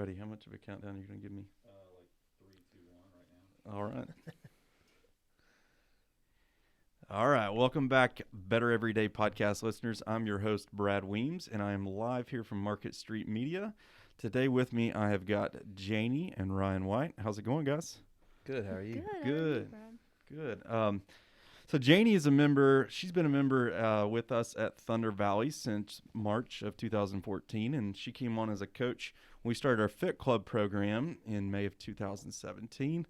ready. How much of a countdown are you going to give me? Like 3, 2, 1 right now. All right. All right. Welcome back, Better Everyday Podcast listeners. I'm your host, Brad Weems, and I am live here from Market Street Media. Today with me, I have got Janey and Ryan White. How's it going, guys? Good. How are you? Good. Good. How are you, Brad? Good. So Janey is a member. She's been a member with us at Thunder Valley since March of 2014, and she came on as a coach when we started our Fit Club program in May of 2017.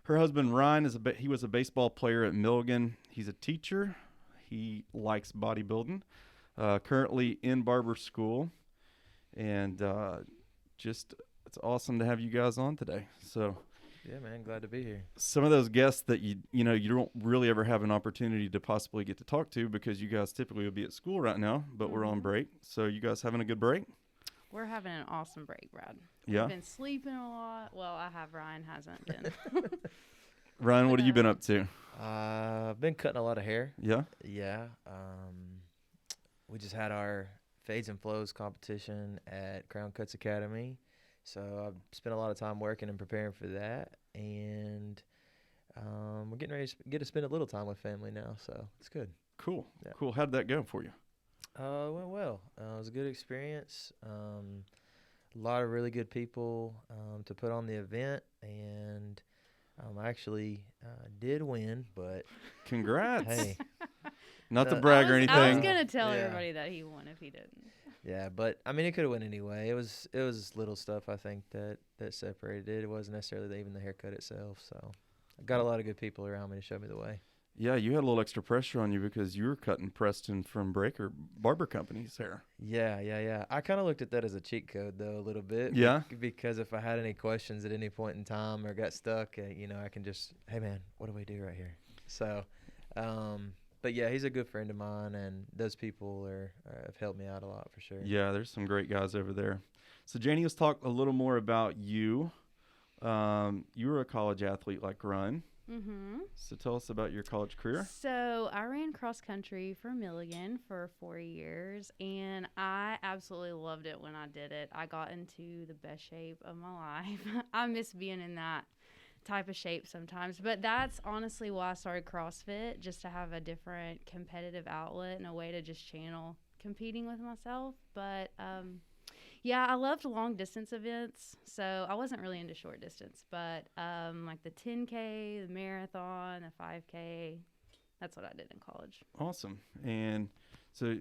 Her husband Ryan he was a baseball player at Milligan. He's a teacher. He likes bodybuilding. Currently in barber school, and it's awesome to have you guys on today. So. Yeah, man. Glad to be here. Some of those guests that you don't really ever have an opportunity to possibly get to talk to because you guys typically would be at school right now, but we're on break. So you guys having a good break? We're having an awesome break, Brad. Yeah. We've been sleeping a lot. Well, I have. Ryan hasn't been. Ryan, what have you been up to? I've been cutting a lot of hair. Yeah? Yeah. We just had our Fades and Flows competition at Crown Cuts Academy. So I've spent a lot of time working and preparing for that, and we're getting ready to get to spend a little time with family now, so it's good. Cool. Yeah. Cool. How did that go for you? It went well. It was a good experience. A lot of really good people to put on the event, and I actually did win, but Congrats. hey. Not to brag or I anything. was going to tell Yeah. everybody that he won if he didn't. Yeah, but I mean, it could have went anyway. It was little stuff I think that separated it. It wasn't necessarily even the haircut itself. So I got a lot of good people around me to show me the way. Yeah, you had a little extra pressure on you because you were cutting Preston from Breaker Barber Company's hair. Yeah. I kind of looked at that as a cheat code though a little bit. Yeah. Because if I had any questions at any point in time or got stuck, I can just, hey man, what do we do right here? So, but yeah, he's a good friend of mine, and those people have helped me out a lot for sure. Yeah, there's some great guys over there. So, Janey, let's talk a little more about you. You were a college athlete like Ryan. Mm-hmm. So tell us about your college career. So I ran cross country for Milligan for 4 years, and I absolutely loved it when I did it. I got into the best shape of my life. I miss being in that type of shape sometimes, but that's honestly why I started CrossFit, just to have a different competitive outlet and a way to just channel competing with myself. But yeah, I loved long distance events, so I wasn't really into short distance, but like the 10K, the marathon, the 5K, that's what I did in college. Awesome. And so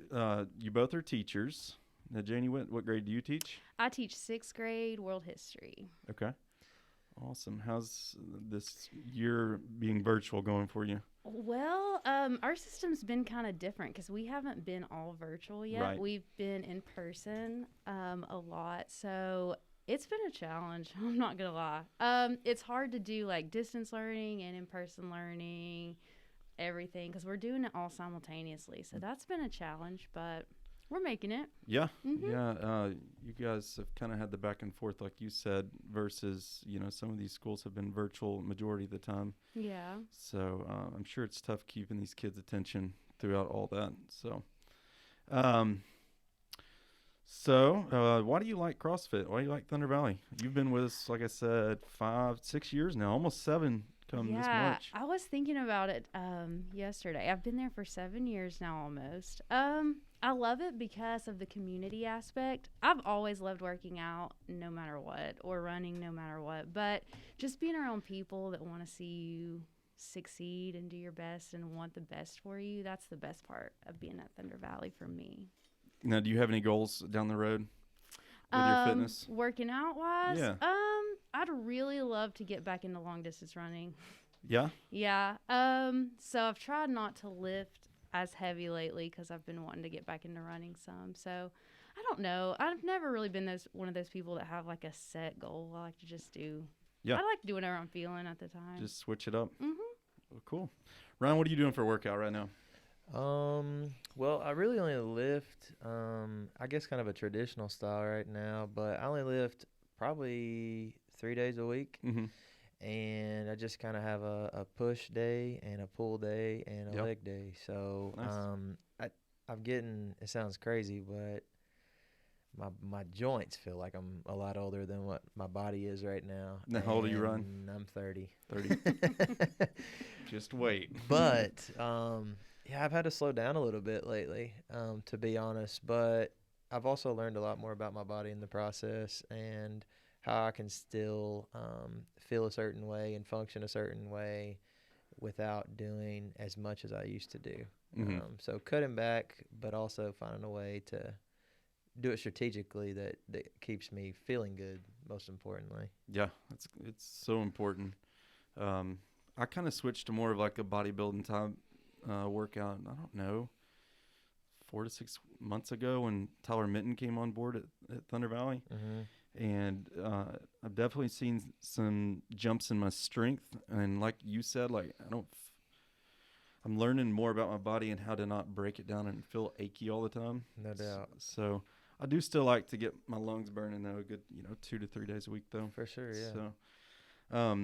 you both are teachers. Now, Janey, what grade do you teach? I teach 6th grade world history. Okay. Awesome. How's this year being virtual going for you? Well, our system's been kind of different because we haven't been all virtual yet. Right. We've been in person a lot, so it's been a challenge. I'm not gonna lie. It's hard to do like distance learning and in-person learning, everything, because we're doing it all simultaneously. So that's been a challenge, but we're making it. Yeah. Mm-hmm. Yeah. You guys have kind of had the back and forth, like you said, versus, some of these schools have been virtual majority of the time. Yeah. So I'm sure it's tough keeping these kids' attention throughout all that. So, why do you like CrossFit? Why do you like Thunder Valley? You've been with us, like I said, 5, 6 years now, almost 7 come this March. I was thinking about it yesterday. I've been there for 7 years now almost. I love it because of the community aspect. I've always loved working out no matter what, or running no matter what, but just being around people that want to see you succeed and do your best and want the best for you, that's the best part of being at Thunder Valley for me. Now, do you have any goals down the road with your fitness? Working out wise? Yeah. I'd really love to get back into long distance running. Yeah? Yeah. So I've tried not to lift as heavy lately because I've been wanting to get back into running some. So I don't know. I've never really been one of those people that have like a set goal. I like to just do. Yeah. I like to do whatever I'm feeling at the time. Just switch it up. Mm-hmm. Well, cool. Ryan, what are you doing for a workout right now? Well, I really only lift, I guess kind of a traditional style right now, but I only lift probably 3 days a week. Mm-hmm. And I just kind of have a push day and a pull day and a Yep. leg day. So Nice. I'm getting, it sounds crazy, but my joints feel like I'm a lot older than what my body is right now. Now, how old are you, Ryan? And I'm 30. 30. Just wait. But yeah, I've had to slow down a little bit lately, to be honest. But I've also learned a lot more about my body in the process and how I can still feel a certain way and function a certain way without doing as much as I used to do. Mhm. So cutting back, but also finding a way to do it strategically that keeps me feeling good, most importantly. Yeah, it's so important. I kind of switched to more of like a bodybuilding type workout. I don't know, 4 to 6 months ago when Tyler Minton came on board at Thunder Valley, and I've definitely seen some jumps in my strength. And like you said, like I'm learning more about my body and how to not break it down and feel achy all the time. No doubt. So I do still like to get my lungs burning though, a good 2 to 3 days a week though. For sure, yeah.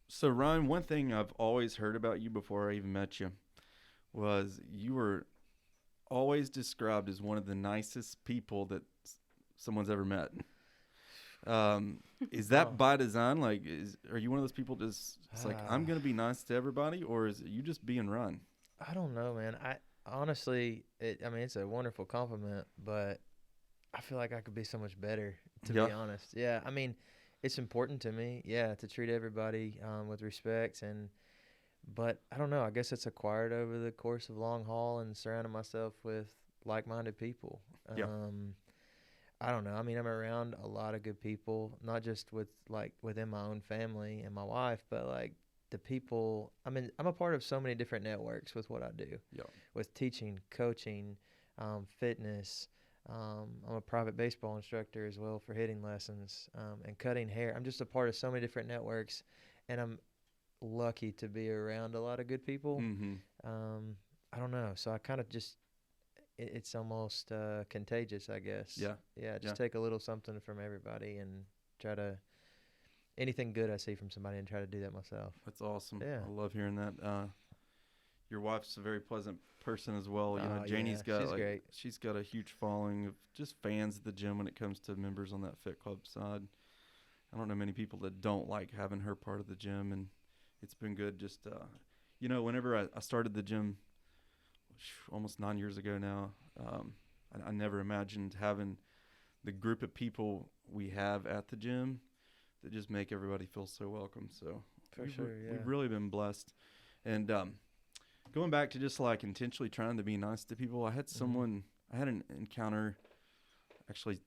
So Ryan, one thing I've always heard about you before I even met you was you were always described as one of the nicest people that someone's ever met. Is that by design? Like, are you one of those people just it's like I'm gonna be nice to everybody, or is it you just being Ryan? I don't know, man. I honestly, it's a wonderful compliment, but I feel like I could be so much better, to be honest. Yeah, I mean, it's important to me, to treat everybody with respect, but I don't know. I guess it's acquired over the course of long haul and surrounding myself with like-minded people. I don't know. I mean, I'm around a lot of good people, not just within my own family and my wife, but like the people. I mean, I'm a part of so many different networks with what I do. Yeah. With teaching, coaching, fitness. I'm a private baseball instructor as well for hitting lessons and cutting hair. I'm just a part of so many different networks, and I'm lucky to be around a lot of good people. Mm-hmm. I don't know. So I kind of just, it's almost contagious, I guess. Yeah. Just take a little something from everybody and try to, anything good I see from somebody and try to do that myself. That's awesome. Yeah. I love hearing that. Your wife's a very pleasant person as well. She's great. She's got a huge following of just fans at the gym when it comes to members on that Fit Club side. I don't know many people that don't like having her part of the gym, and it's been good. Just whenever I started the gym almost 9 years ago now, I never imagined having the group of people we have at the gym that just make everybody feel so welcome. So we've really been blessed. And going back to just like intentionally trying to be nice to people, I had an encounter actually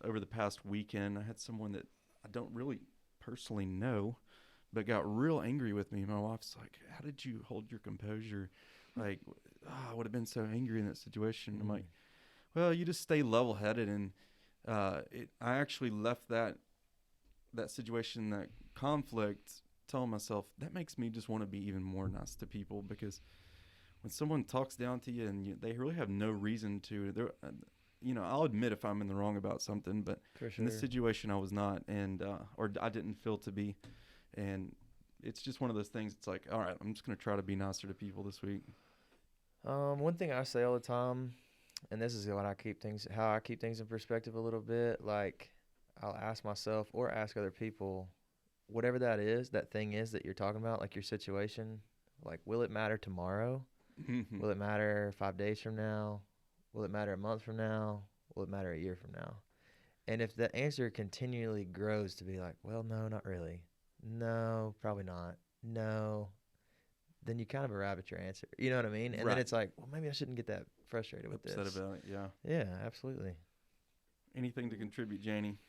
over the past weekend. I had someone that I don't really personally know, but got real angry with me. My wife's like, "How did you hold your composure? Like, I would have been so angry in that situation." I'm like, "Well, you just stay level-headed." And I actually left that situation, that conflict, telling myself that makes me just want to be even more nice to people, because when someone talks down to you and they really have no reason to, I'll admit if I'm in the wrong about something, but in this situation I was not, and or I didn't feel to be. And it's just one of those things. It's like, all right, I'm just going to try to be nicer to people this week. One thing I say all the time, and this is how I keep things in perspective a little bit, like I'll ask myself or ask other people, whatever that thing is that you're talking about, like your situation, like, will it matter tomorrow? Will it matter 5 days from now? Will it matter a month from now? Will it matter a year from now? And if the answer continually grows to be like, well, no, not really. No, probably not. No. Then you kind of arrive at your answer. You know what I mean? And then it's like, well, maybe I shouldn't get that frustrated with this. Upset about it, yeah. Yeah, absolutely. Anything to contribute, Janey?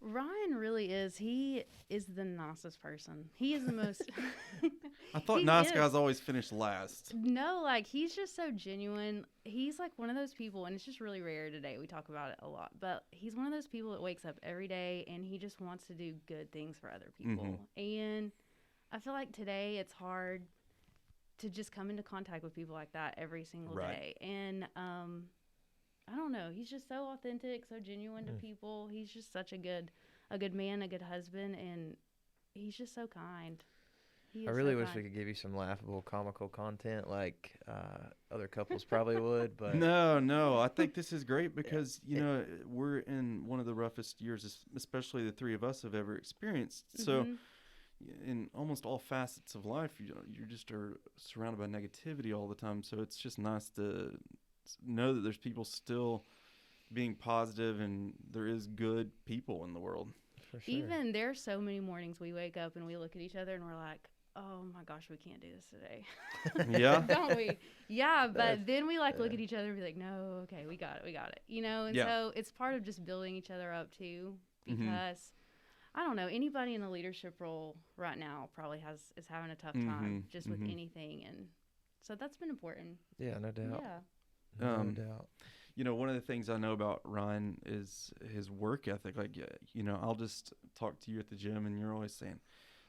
Ryan really is. He is the nicest person. He is the most. I thought nice guys always finish last. No, like he's just so genuine. He's like one of those people, and it's just really rare today. We talk about it a lot, but he's one of those people that wakes up every day and he just wants to do good things for other people. And I feel like today it's hard to just come into contact with people like that every single day. And I don't know. He's just so authentic, so genuine to people. He's just such a good man, a good husband, and he's just so kind. He I is really so wish kind. we could give you some laughable, comical content like other couples probably would, but No, I think this is great because, It- we're in one of the roughest years, especially the three of us have ever experienced. So Mhm. in almost all facets of life, you just are surrounded by negativity all the time. So it's just nice to know that there's people still being positive and there is good people in the world. for sure. Even there's so many mornings we wake up and we look at each other and we're like, oh my gosh, we can't do this today. Yeah. Don't we? Yeah, but That's- then we like look yeah. at each other and be like, no, okay, we got it. And Yeah. so it's part of just building each other up too, Mhm. because I don't know, anybody in a leadership role right now probably is having a tough time Mhm, just with mhm. anything, and so that's been important. Yeah, no doubt. Yeah. No Um, doubt. One of the things I know about Ryan is his work ethic. Like, I'll just talk to you at the gym and you're always saying,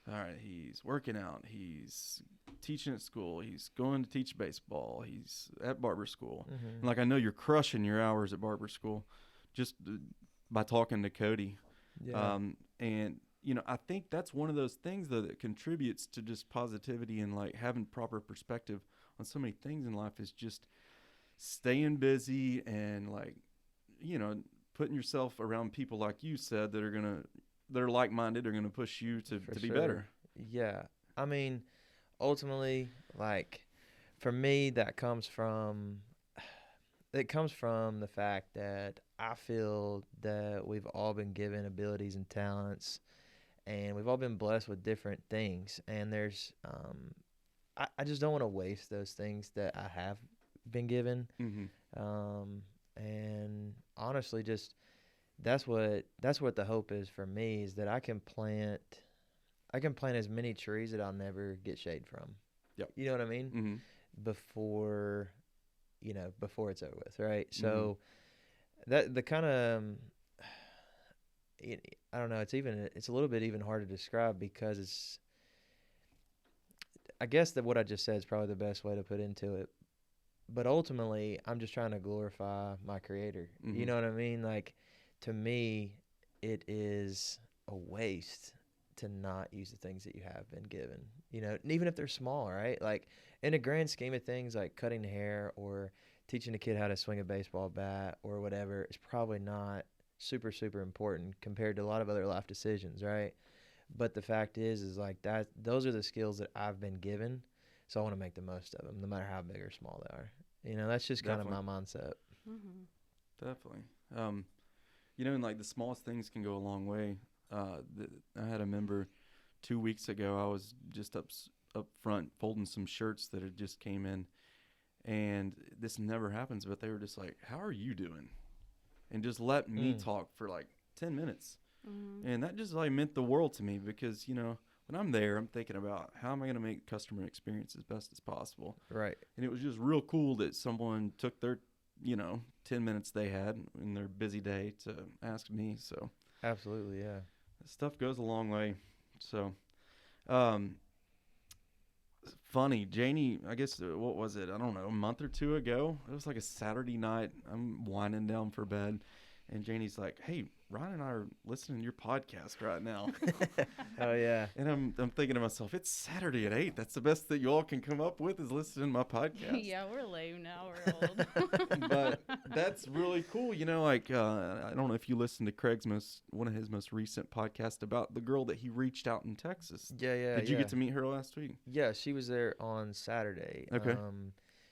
all right, he's working out, he's teaching at school, he's going to teach baseball, he's at barber school. Mm-hmm. And like, I know you're crushing your hours at barber school just by talking to Cody. Yeah. And, I think that's one of those things, though, that contributes to just positivity and like having proper perspective on so many things in life is just staying busy and like, putting yourself around people like you said that are like-minded, are going to push you to For be sure. better. Yeah. I mean, ultimately, like, for me, it comes from the fact that I feel that we've all been given abilities and talents, and we've all been blessed with different things. And there's, I just don't want to waste those things that I have been given. Mm-hmm. And honestly, just that's what the hope is for me, is that I can plant as many trees that I'll never get shade from. Yep. You know what I mean? Mm-hmm. Before it's over with, right? So that the kind of I don't know, it's a little bit even hard to describe, because it's, I guess that what I just said is probably the best way to put into it. But ultimately, I'm just trying to glorify my creator. Mhm. You know what I mean? Like, to me, it is a waste to not use the things that you have been given. And even if they're small, right? Like, in the grand scheme of things, like cutting hair or teaching a kid how to swing a baseball bat or whatever, is probably not super, super important compared to a lot of other life decisions, right? But the fact is like that, those are the skills that I've been given. So I want to make the most of them, no matter how big or small they are. That's just kind of my mindset. Mhm. Definitely. And like the smallest things can go a long way. I had a member 2 weeks ago. I was just up front folding some shirts that had just came in, and this never happens. But they were just like, "How are you doing?" And just let me talk for like 10 minutes, and that just like meant the world to me, because when I'm there, I'm thinking about how am I going to make customer experience as best as possible. Right. And it was just real cool that someone took their 10 minutes they had in their busy day to ask me. So Absolutely, yeah. stuff goes a long way. So funny, Janey, I guess, what was it? I don't know, a month or two ago. It was like a Saturday night. I'm winding down for bed, and Janey's like, "Hey, Ryan and I are listening to your podcast right now." Oh, yeah. And I'm thinking to myself, it's Saturday at 8. That's the best that you all can come up with, is listening to my podcast. Yeah, we're lame now. We're old. But that's really cool. I don't know if you listened to one of his most recent podcasts about the girl that he reached out in Texas. Yeah. Did you get to meet her last week? Yeah, she was there on Saturday. Okay.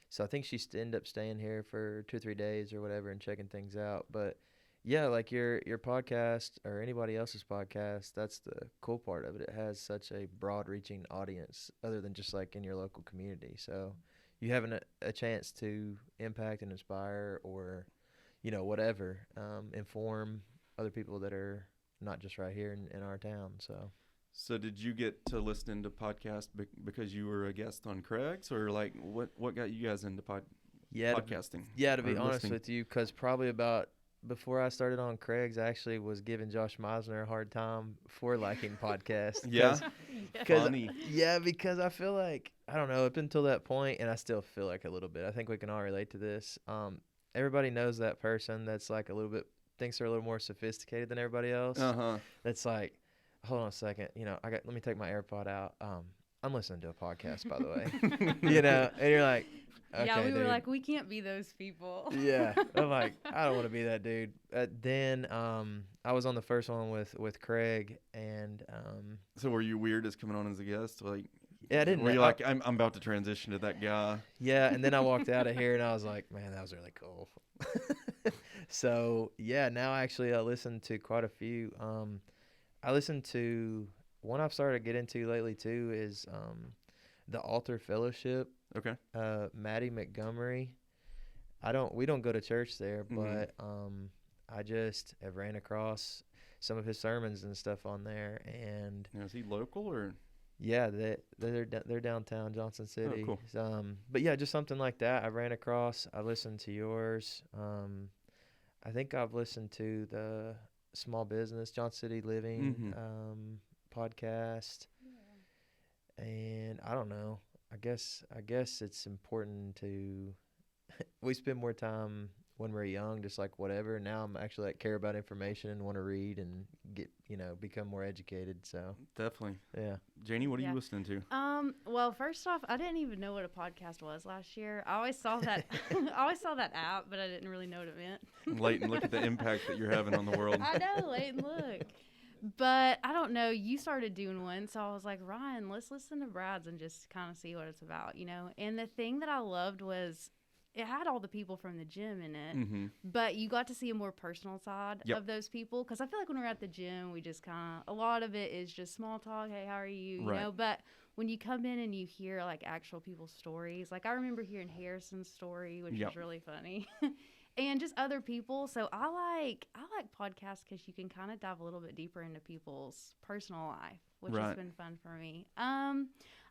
So I think she ended up staying here for 2 or 3 days or whatever and checking things out. But yeah, like your podcast or anybody else's podcast, that's the cool part of it. It has such a broad-reaching audience, other than just like in your local community. So you having a chance to impact and inspire, or whatever, inform other people that are not just right here in our town. So did you get to listen to podcast because you were a guest on Craig's, or like what got you guys into podcasting? To be or honest listening? with you, because probably about before I started on Craig's, I actually was giving Josh Meisner a hard time for liking podcasts. Yeah? Funny. Yeah, because I feel like, I don't know, up until that point, and I still feel like a little bit, I think we can all relate to this. Everybody knows that person that's like a little bit, thinks they're a little more sophisticated than everybody else. Uh-huh. That's like, hold on a second, let me take my AirPod out. I'm listening to a podcast, by the way. You know, and you're like, okay, yeah, we were dude. like, we can't be those people. Yeah, I'm like, I don't want to be that dude. Then I was on the first one with Craig, and So were you weird as coming on as a guest? Like, yeah, I didn't. were you like, I'm about to transition to that guy? Yeah, and then I walked out of here, and I was like, man, that was really cool. So yeah, now actually I listen to quite a few. I listen to one I've started to get into lately too is the Altar Fellowship. Okay. Maddie Montgomery. We don't go to church there, but I just have ran across some of his sermons and stuff on there, and Now, is he local or? yeah, they're downtown Johnson City. cool. But yeah, just something like that I ran across. I listened to yours. I think I've listened to the Small Business Johnson City Living podcast, and I don't know. I guess it's important to we spend more time when we're young, just like whatever. Now I'm actually like care about information and want to read and get become more educated. So Definitely. yeah. Janey, what are Yeah. you listening to? Well, first off, I didn't even know what a podcast was last year. I always saw that I always saw that app, but I didn't really know what it meant. Leighton, look at the impact that you're having on the world. I know, Leighton, look. But I don't know. You started doing one, so I was like, Ryan, let's listen to Brad's and just kind of see what it's about, you know? And the thing that I loved was it had all the people from the gym in it, but you got to see a more personal side of those people. Because I feel like when we're at the gym, we just kind of, a lot of it is just small talk. Hey, how are you? You know, but when you come in and you hear like actual people's stories, like I remember hearing Harrison's story, which was really funny. And just other people. So I like podcasts because you can kind of dive a little bit deeper into people's personal life, which has been fun for me.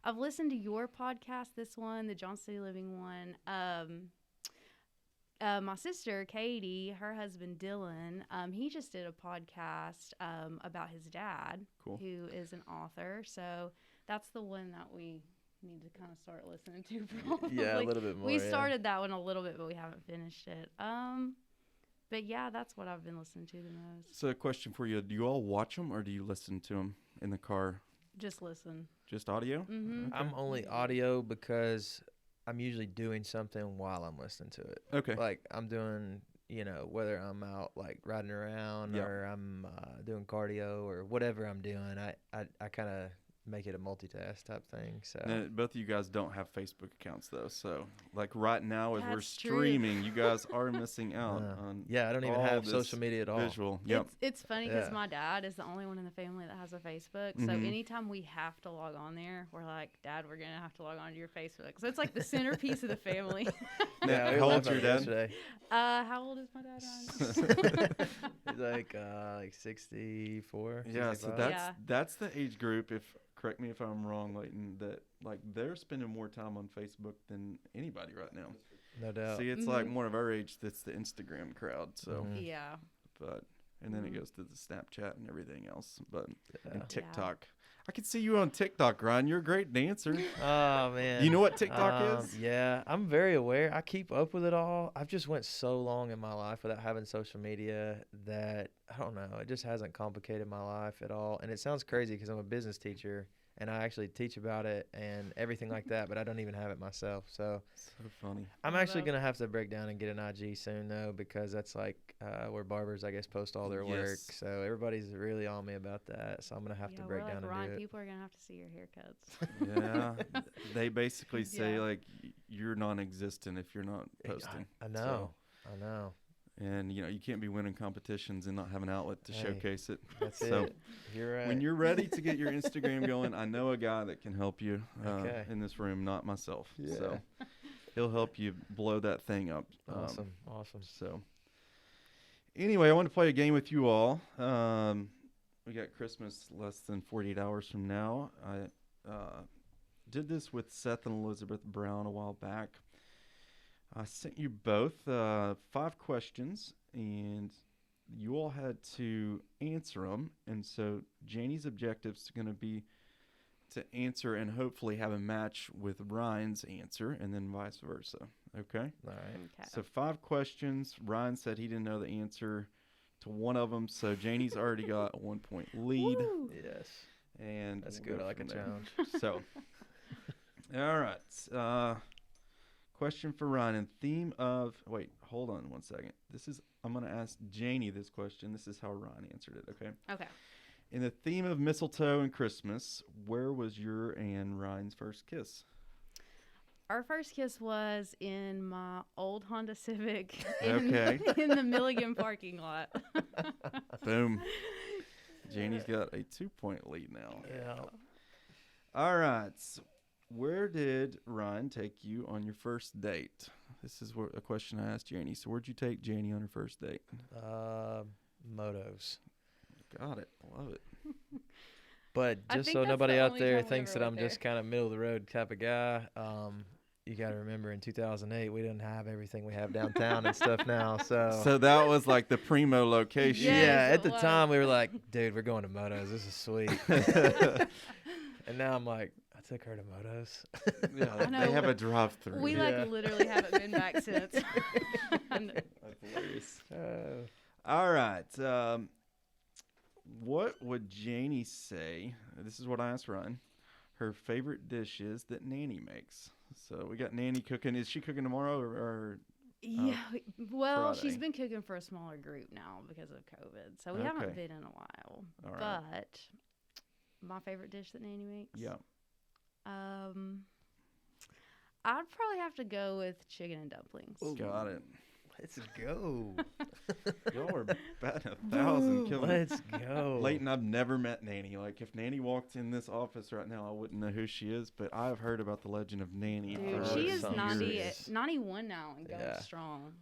I've listened to your podcast, this one, the Johnson City Living one. My sister, Katie, her husband, Dylan, he just did a podcast about his dad, who is an author. So that's the one that we need to kind of start listening to. Probably. Yeah, a little bit more. We started that one a little bit, but we haven't finished it. But yeah, that's what I've been listening to the most. So a question for you. Do you all watch them or do you listen to them in the car? Just listen. Just audio? Mm-hmm. Okay. I'm only audio because I'm usually doing something while I'm listening to it. Okay. Like I'm doing, whether I'm out like riding around or I'm doing cardio or whatever I'm doing, I kind of make it a multitask type thing. So Now, both of you guys don't have Facebook accounts though, so like right now as we're That's true. streaming, you guys are missing out on I don't even all have this social media at all. visual. Yep. It's funny because Yeah. my dad is the only one in the family that has a Facebook. So anytime we have to log on there, we're like, Dad, we're going to have to log on to your Facebook. So it's like the centerpiece of the family. Yeah, we How were old's laughing your about it dad? yesterday. How old is my dad, Ryan? He's like 64. Yeah, so 65. that's the age group, if correct me if I'm wrong, Leighton, that like they're spending more time on Facebook than anybody right now. No doubt. See, it's like more of our age that's the Instagram crowd. So Yeah. but and then it goes to the Snapchat and everything else. But and Yeah. TikTok. I could see you on TikTok, Ryan. You're a great dancer. Oh man. You know what TikTok is? Yeah, I'm very aware. I keep up with it all. I've just went so long in my life without having social media that I don't know. It just hasn't complicated my life at all. And it sounds crazy because I'm a business teacher and I actually teach about it and everything like that, but I don't even have it myself. So So funny. I'm actually gonna have to break down and get an IG soon though, because that's like where barbers I guess post all their work. Yes. So everybody's really on me about that. So I'm gonna have to break down and Ryan, do it. people are going to have to see your haircuts. Yeah. They basically say Yeah. like you're non-existent if you're not posting. I know. I know. And you can't be winning competitions and not have an outlet to Hey, showcase it. That's So it. You're right. when you're ready to get your Instagram going, I know a guy that can help you Okay. in this room, not myself. Yeah. So he'll help you blow that thing up. Awesome. So anyway, I want to play a game with you all. We got Christmas less than 48 hours from now. I did this with Seth and Elizabeth Brown a while back. I sent you both 5 questions, and you all had to answer them. And so Janey's objective is going to be to answer and hopefully have a match with Ryan's answer, and then vice versa. Okay? All right. Okay. So 5 questions. Ryan said he didn't know the answer to one of them, so Janey's already got a 1-point lead. Woo! Yes. And That's we'll good. go I like a from there. challenge. So All right. Question for Ryan. In theme of wait, hold on one second. I'm gonna ask Janey this question. This is how Ryan answered it. Okay. Okay. In the theme of mistletoe and Christmas, where was your and Ryan's first kiss? Our first kiss was in my old Honda Civic Okay. in the Milligan parking lot. Boom. Janey's got a 2-point lead now. Yeah. All right. Where did Ryan take you on your first date? This is a question I asked Janey. So where'd you take Janey on her first date? Motos. Got it. Love it. But I just think so that's nobody the out only there time we thinks ever that I'm went just kind of middle of the road type of guy, you got to remember in 2008 we didn't have everything we have downtown and stuff now. So that was like the primo location. Yes, yeah, it at the was. time we were like, dude, we're going to Motos. This is sweet. And now I'm like, I took her to Motos. Yeah, I know. they have a drive-through. We Yeah. literally haven't been back since. That's hilarious. Oh. All right. What would Janey say? This is what I asked Ryan. Her favorite dish is that Nanny makes. So we got Nanny cooking. Is she cooking tomorrow or Yeah, well, she's Friday. been cooking for a smaller group now because of COVID, so we Okay. haven't been in a while. All right. But my favorite dish that Nanny makes, Yeah. I'd probably have to go with chicken and dumplings. Got it. Let's go. Y'all are batting 1,000 killing it. Let's go. Leighton, I've never met Nanny. Like, if Nanny walked in this office right now, I wouldn't know who she is, but I've heard about the legend of Nanny. Dude, Oh, she it's is some 90, years. 91 now and going Yeah. strong.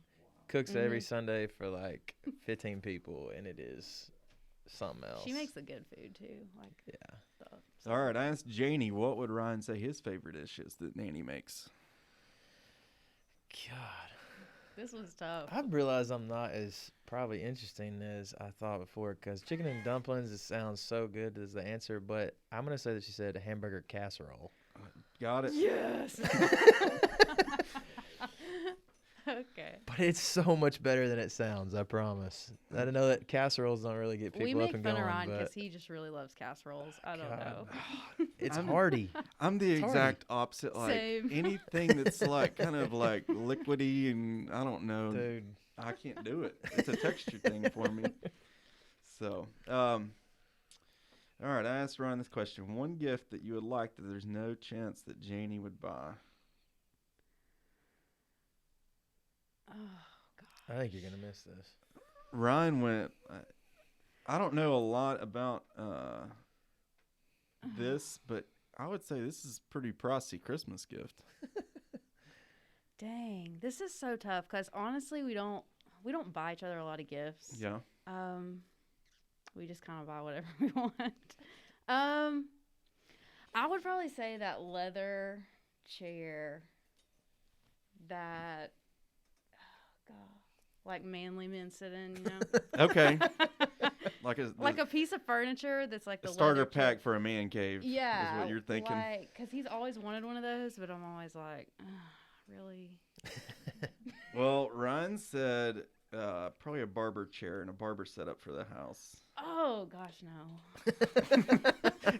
Cooks every Mhm. Sunday for like 15 people, and it is something else. She makes the good food too, like Yeah. stuff. All right, I asked Janey, what would Ryan say his favorite dish is that Nanny makes? God. This was tough. I've realized I'm not as probably interesting as I thought before because chicken and dumplings, it sounds so good as the answer, but I'm going to say that she said a hamburger casserole. Got it. Yes. Okay. But it's so much better than it sounds, I promise. I know that casseroles don't really get people We up make and fun going, of Ryan but because he just really loves casseroles. I don't God. know. it's I'm- hearty. I'm the It's exact opposite. Like, Same. anything that's like kind of like liquidy and I don't know. Dude. I can't do it. It's a texture thing for me. So, all right, I asked Ryan this question. One gift that you would like that there's no chance that Janey would buy. Oh, God. I think you're going to miss this. Ryan went, I don't know a lot about this, but I would say this is a pretty pricey Christmas gift. Dang, this is so tough because honestly, we don't buy each other a lot of gifts. Yeah. We just kind of buy whatever we want. I would probably say that leather chair that, oh God, like manly men sit in, you know? Okay. Like Like a piece of furniture that's like the a starter leather chair. pack for a man cave. Yeah. Is what you're thinking. Like, because he's always wanted one of those, but I'm always like, really? Well, Ryan said probably a barber chair and a barber setup for the house. Oh, gosh, no.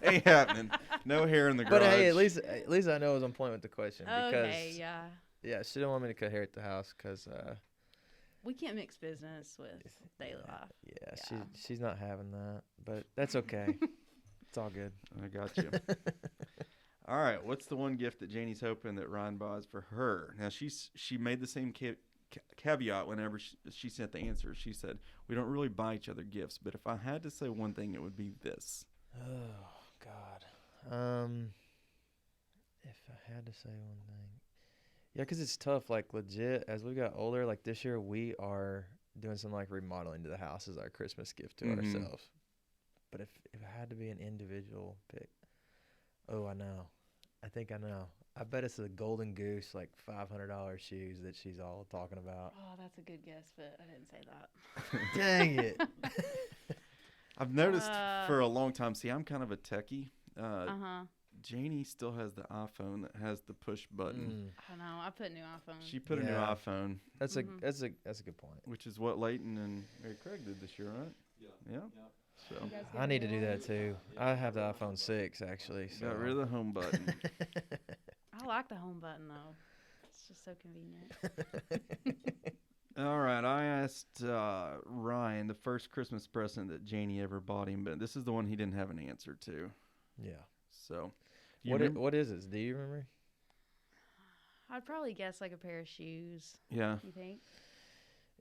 Ain't happening. No hair in the garage. But hey, at least I know I was on point with the question. Because, Okay, yeah. Yeah, she didn't want me to cut hair at the house because, We can't mix business with daily life. yeah, Yeah. she's not having that. But that's okay. It's all good. I got you. All right, what's the one gift that Janey's hoping that Ryan buys for her? Now, she made the same caveat whenever she sent the answer. She said, we don't really buy each other gifts, but if I had to say one thing, it would be this. Oh God. If I had to say one thing, yeah, because it's tough. Like legit, as we got older, like this year, we are doing some like remodeling to the house as our Christmas gift to Mhm. ourselves. But if it had to be an individual pick, oh, I know. I think I know. I bet it's the Golden Goose, like $500 shoes that she's all talking about. Oh, that's a good guess, but I didn't say that. Dang it. I've noticed for a long time, see, I'm kind of a techie. Uh-huh. Janey still has the iPhone that has the push button. I know. I put new iPhone. She put a new Yeah. iPhone, That's Mhm. a good point. which is what Leighton and Mary Craig did this year, right? Yeah. Yeah. Yep. So You guys get I a need to new do one? that too. I have the iPhone 6 actually. So. got rid of the home button. I like the home button though. It's just so convenient. All right, I asked Ryan the first Christmas present that Janey ever bought him, but this is the one he didn't have an answer to. Yeah. So, do you remember? What is it? Do you remember? I'd probably guess like a pair of shoes. Yeah. You think?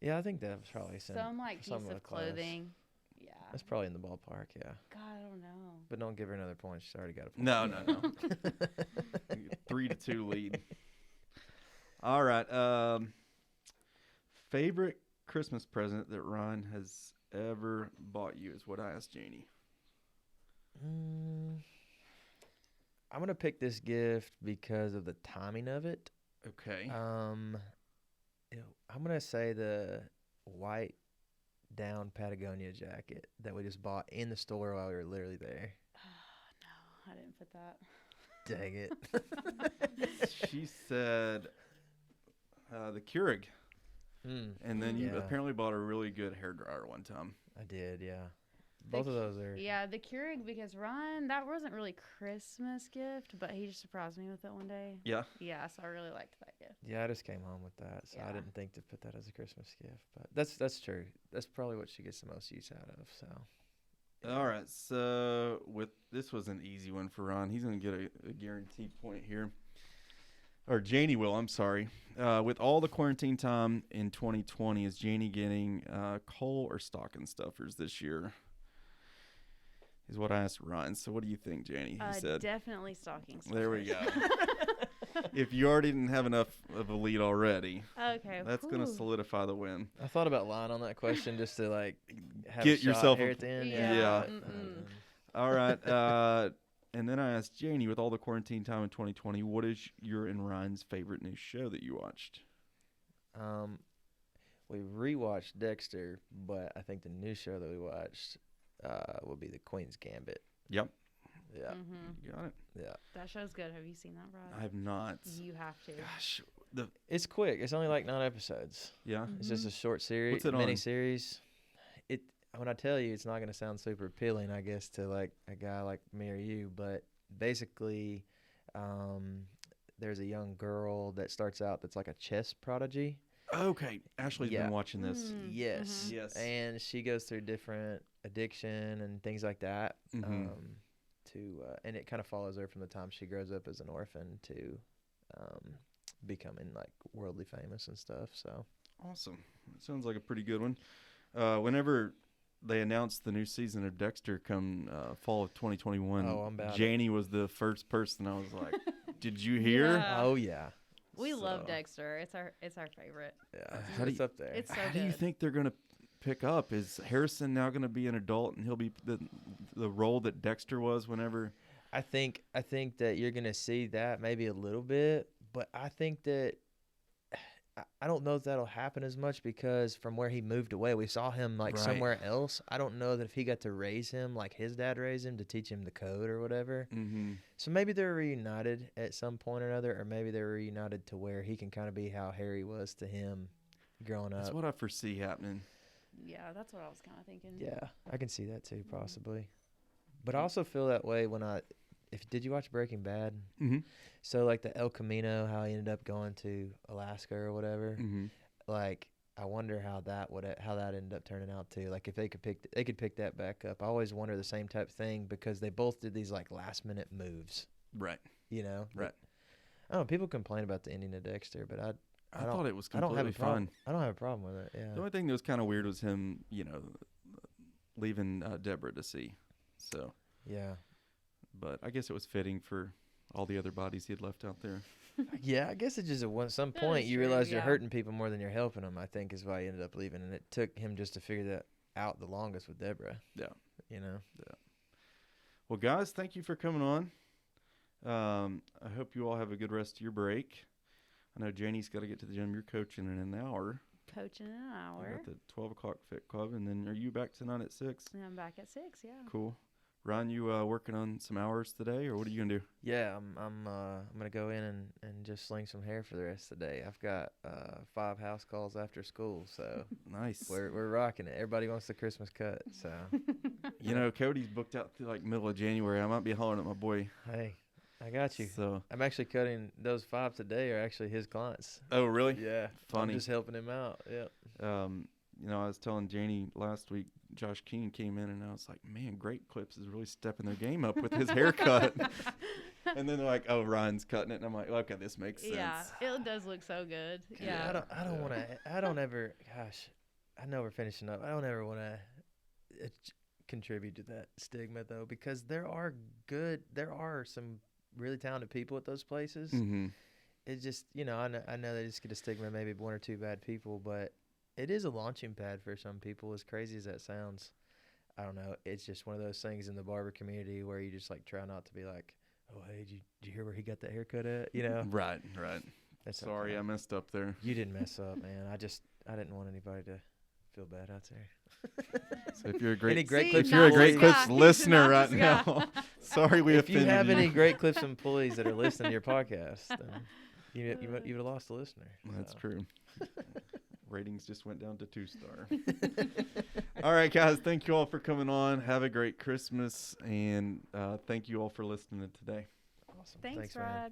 Yeah, I think that was probably Some like piece some of clothing. Yeah. That's probably in the ballpark, yeah. God, I don't know. But don't give her another point. She's already got a point. No. 3-2 lead. All right. Favorite Christmas present that Ryan has ever bought you is what I asked Janey. I'm going to pick this gift because of the timing of it. Okay. I'm going to say the white down Patagonia jacket that we just bought in the store while we were literally there. No, I didn't put that. Dang it. She said the Keurig. And then you Yeah. apparently bought a really good hairdryer one time. I did, yeah. Both of those are. Yeah, the Keurig, because Ryan, that wasn't really Christmas gift, but he just surprised me with it one day. Yeah. Yeah, so I really liked that gift. Yeah, I just came home with that, so I Yeah. didn't think to put that as a Christmas gift. But that's true. That's probably what she gets the most use out of. So. All right. So this was an easy one for Ron. He's going to get a guaranteed point here. Or Janey will, I'm sorry. With all the quarantine time in 2020, is Janey getting coal or stocking stuffers this year? Is what I asked Ryan. So what do you think, Janey? He said Definitely stocking stuffers. There we go. If you already didn't have enough of a lead already, Okay. that's going to whew. solidify the win. I thought about lying on that question just to like have Get a shot yourself here a- at the end. Yeah. Mm-mm. All right. And then I asked Janey, with all the quarantine time in 2020, what is your and Ryan's favorite new show that you watched? We rewatched Dexter, but I think the new show that we watched will be The Queen's Gambit. Yep. Yeah, You got it. yeah. That show's good. Have you seen that, Rod? I have not. You have to. Gosh. It's quick. It's only like 9 episodes. Yeah. It's just a short series, What's it on? mini series. When I tell you, it's not going to sound super appealing, I guess, to like a guy like me or you. But basically, there's a young girl that starts out that's like a chess prodigy. Okay. Ashley's Yeah. been watching this. Yes. Yes. And she goes through different addiction and things like that. Mhm. And it kind of follows her from the time she grows up as an orphan to becoming like worldly famous and stuff. So Awesome. Sounds like a pretty good one. Whenever they announced the new season of Dexter come fall of 2021, Oh, I'm about it. Janey was the first person I was like, did you hear? Yeah. oh yeah, We love So- Dexter. It's our favorite. yeah, How do it's you- up there. It's so How good. do you think they're going to pick up? Is Harrison now going to be an adult and he'll be the role that Dexter was whenever? I think that you're gonna see that maybe a little bit, but I think that I don't know if that'll happen as much because from where he moved away, we saw him like Right. somewhere else. I don't know that if he got to raise him like his dad raised him to teach him the code or whatever. Mm-hmm. So maybe they're reunited at some point or another, or maybe they're reunited to where he can kind of be how Harry was to him growing That's up. what I foresee happening. Yeah, that's what I was kind of thinking. Yeah, I can see that too, possibly. But I also feel that way when did you watch Breaking Bad? Mm-hmm. So like the El Camino, how he ended up going to Alaska or whatever. Mm-hmm. Like I wonder how that ended up turning out too. Like if they could pick that back up. I always wonder the same type of thing because they both did these like last minute moves. Right. You know. Right. I don't know. People complain about the ending of Dexter, but I don't- thought it was I don't have completely a problem. fun. I don't have a problem with it. Yeah. The only thing that was kind of weird was him, leaving Deborah to see. So, Yeah. but I guess it was fitting for all the other bodies he had left out there. Yeah, I guess it just at some That point is you true, realize you're yeah. hurting people more than you're helping them. I think is why he ended up leaving, and it took him just to figure that out the longest with Deborah. Yeah. You know. Well, guys, thank you for coming on. I hope you all have a good rest of your break. I know Janey's got to get to the gym. You're coaching in an hour. Coaching an You're hour. at the 12 o'clock Fit Club. And then are you back tonight at 6? And I'm back at 6, yeah. Cool. Ryan, you working on some hours today, or what are you going to do? Yeah, I'm gonna go in and just sling some hair for the rest of the day. I've got 5 house calls after school, so Nice. we're rocking it. Everybody wants the Christmas cut, so Cody's booked out through like middle of January. I might be hollering at my boy. hey, I got you. So, I'm actually cutting those 5 today are actually his clients. oh really? Yeah. Funny. I'm just helping him out. Yeah. I was telling Janey last week, Josh King came in and I was like, man, Great Clips is really stepping their game up with his haircut. And then they're like, oh, Ryan's cutting it. And I'm like, okay, this makes sense. Yeah, it does look so good. Yeah. I don't want to. I don't ever. Gosh, I know we're finishing up. I don't ever want to contribute to that stigma though, because there are some really talented people at those places. Mm-hmm. It's just I know they just get a stigma, maybe 1 or 2 bad people, but it is a launching pad for some people. As crazy as that sounds, I don't know. It's just one of those things in the barber community where you just like try not to be like, oh, hey, did you hear where he got that haircut at? Right. That's Sorry, okay. I messed up there. You didn't mess up, man. I didn't want anybody to feel bad out there. So if you're a Great, Any Great See, Clips if you're a not Great this Clips guy. He's listener not right this guy. now, sorry we If you offended have any Great Clips employees that are listening to your podcast, then you would have lost a listener. That's So. true. Ratings just went down to 2-star. All right, guys. Thank you all for coming on. Have a great Christmas, and thank you all for listening today. Awesome. Thanks, man. Rod.